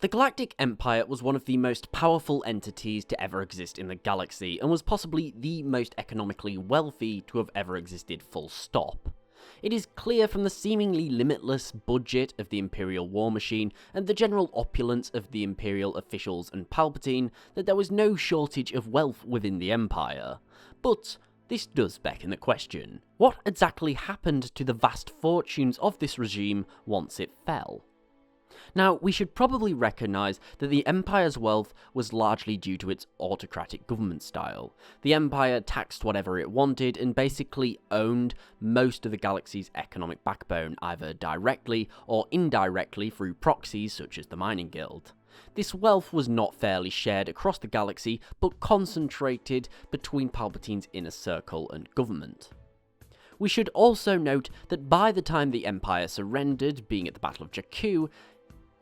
The Galactic Empire was one of the most powerful entities to ever exist in the galaxy, and was possibly the most economically wealthy to have ever existed, full stop. It is clear from the seemingly limitless budget of the Imperial war machine and the general opulence of the Imperial officials and Palpatine that there was no shortage of wealth within the Empire. But this does beckon the question: what exactly happened to the vast fortunes of this regime once it fell? Now, we should probably recognise that the Empire's wealth was largely due to its autocratic government style. The Empire taxed whatever it wanted and basically owned most of the galaxy's economic backbone, either directly or indirectly through proxies such as the Mining Guild. This wealth was not fairly shared across the galaxy, but concentrated between Palpatine's inner circle and government. We should also note that by the time the Empire surrendered, being at the Battle of Jakku,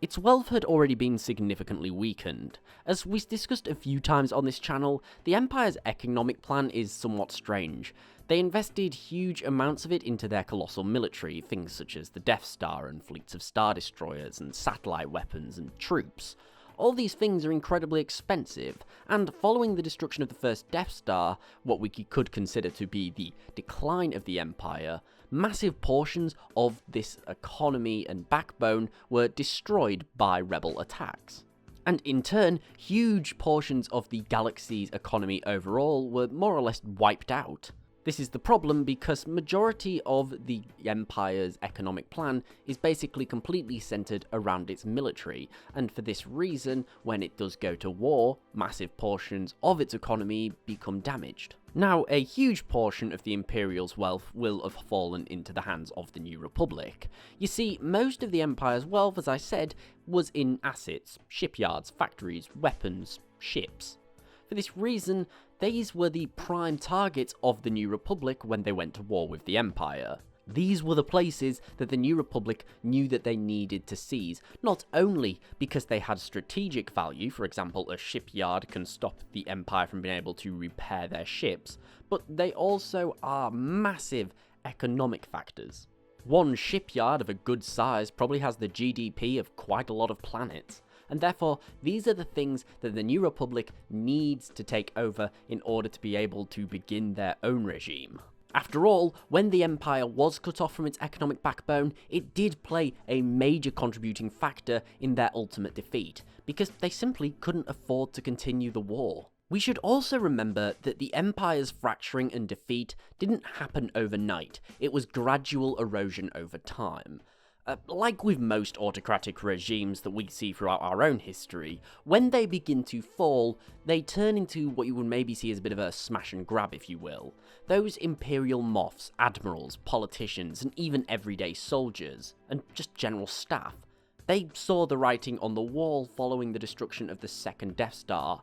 its wealth had already been significantly weakened. As we discussed a few times on this channel, the Empire's economic plan is somewhat strange. They invested huge amounts of it into their colossal military, things such as the Death Star and fleets of Star Destroyers and satellite weapons and troops. All these things are incredibly expensive, and following the destruction of the first Death Star, what we could consider to be the decline of the Empire, massive portions of this economy and backbone were destroyed by rebel attacks. And in turn, huge portions of the galaxy's economy overall were more or less wiped out. This is the problem because majority of the Empire's economic plan is basically completely centered around its military, and for this reason, when it does go to war, massive portions of its economy become damaged. Now, a huge portion of the Imperial's wealth will have fallen into the hands of the New Republic. You see, most of the Empire's wealth, as I said, was in assets, shipyards, factories, weapons, ships. For this reason, these were the prime targets of the New Republic when they went to war with the Empire. These were the places that the New Republic knew that they needed to seize, not only because they had strategic value, for example a shipyard can stop the Empire from being able to repair their ships, but they also are massive economic factors. One shipyard of a good size probably has the GDP of quite a lot of planets. And therefore, these are the things that the New Republic needs to take over in order to be able to begin their own regime. After all, when the Empire was cut off from its economic backbone, it did play a major contributing factor in their ultimate defeat, because they simply couldn't afford to continue the war. We should also remember that the Empire's fracturing and defeat didn't happen overnight, it was gradual erosion over time. Like with most autocratic regimes that we see throughout our own history, when they begin to fall, they turn into what you would maybe see as a bit of a smash and grab, if you will. Those Imperial moths, admirals, politicians, and even everyday soldiers, and just general staff, they saw the writing on the wall following the destruction of the second Death Star.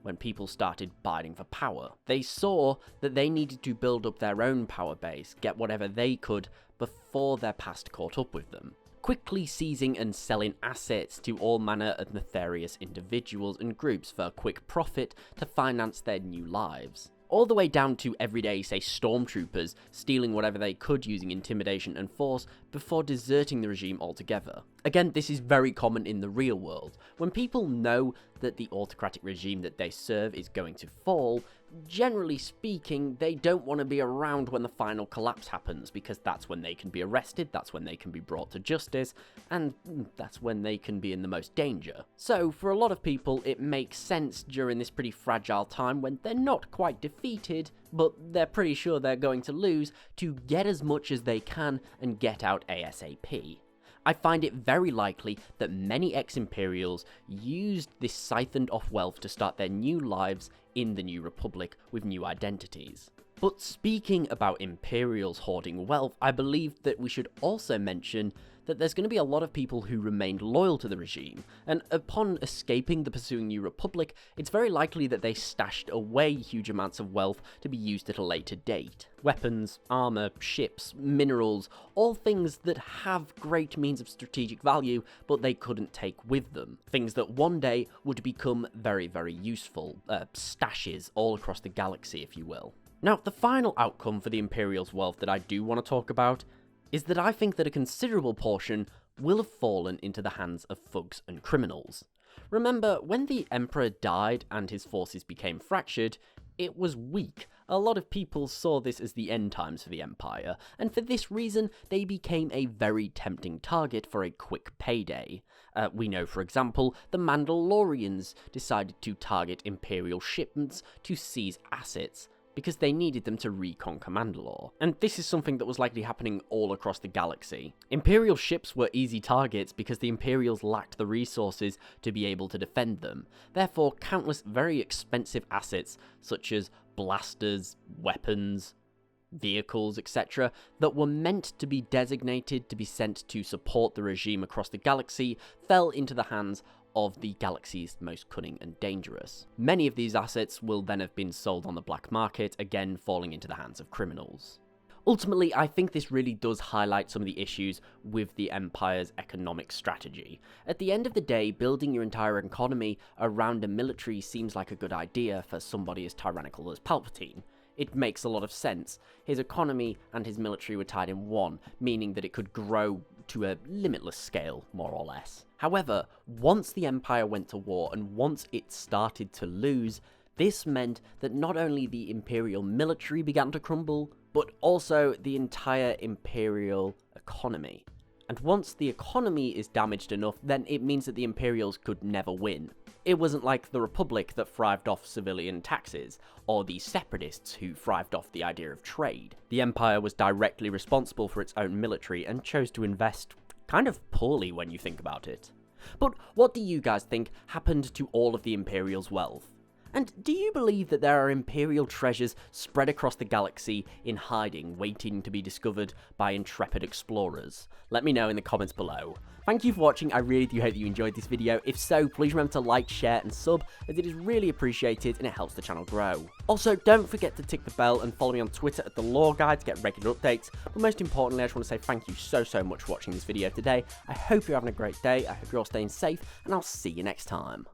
When people started bidding for power, they saw that they needed to build up their own power base, get whatever they could before their past caught up with them, quickly seizing and selling assets to all manner of nefarious individuals and groups for a quick profit to finance their new lives. All the way down to everyday, say, stormtroopers stealing whatever they could using intimidation and force before deserting the regime altogether. Again, this is very common in the real world. When people know that the autocratic regime that they serve is going to fall, generally speaking, they don't want to be around when the final collapse happens, because that's when they can be arrested, that's when they can be brought to justice, and that's when they can be in the most danger. So, for a lot of people, it makes sense during this pretty fragile time when they're not quite defeated, but they're pretty sure they're going to lose, to get as much as they can and get out ASAP. I find it very likely that many ex-Imperials used this siphoned off wealth to start their new lives in the New Republic with new identities. But speaking about Imperials hoarding wealth, I believe that we should also mention that there's going to be a lot of people who remained loyal to the regime, and upon escaping the pursuing New Republic, it's very likely that they stashed away huge amounts of wealth to be used at a later date. Weapons, armor, ships, minerals, all things that have great means of strategic value, but they couldn't take with them. Things that one day would become very, very useful. Stashes all across the galaxy, if you will. Now, the final outcome for the Imperial's wealth that I do want to talk about is that I think that a considerable portion will have fallen into the hands of thugs and criminals. Remember, when the Emperor died and his forces became fractured, it was weak. A lot of people saw this as the end times for the Empire, and for this reason, they became a very tempting target for a quick payday. We know, for example, the Mandalorians decided to target Imperial shipments to seize assets, because they needed them to reconquer Mandalore. And this is something that was likely happening all across the galaxy. Imperial ships were easy targets because the Imperials lacked the resources to be able to defend them. Therefore, countless very expensive assets, such as blasters, weapons, vehicles, etc., that were meant to be designated to be sent to support the regime across the galaxy, fell into the hands of the galaxy's most cunning and dangerous. Many of these assets will then have been sold on the black market, again falling into the hands of criminals. Ultimately, I think this really does highlight some of the issues with the Empire's economic strategy. At the end of the day, building your entire economy around a military seems like a good idea for somebody as tyrannical as Palpatine. It makes a lot of sense. His economy and his military were tied in one, meaning that it could grow to a limitless scale, more or less. However, once the Empire went to war and once it started to lose, this meant that not only the Imperial military began to crumble, but also the entire Imperial economy. And once the economy is damaged enough, then it means that the Imperials could never win. It wasn't like the Republic that thrived off civilian taxes, or the Separatists who thrived off the idea of trade. The Empire was directly responsible for its own military and chose to invest kind of poorly when you think about it. But what do you guys think happened to all of the Imperial's wealth? And do you believe that there are Imperial treasures spread across the galaxy in hiding, waiting to be discovered by intrepid explorers? Let me know in the comments below. Thank you for watching, I really do hope that you enjoyed this video. If so, please remember to like, share and sub, as it is really appreciated and it helps the channel grow. Also, don't forget to tick the bell and follow me on Twitter at The Lore Guide to get regular updates. But most importantly, I just want to say thank you so much for watching this video today. I hope you're having a great day, I hope you're all staying safe, and I'll see you next time.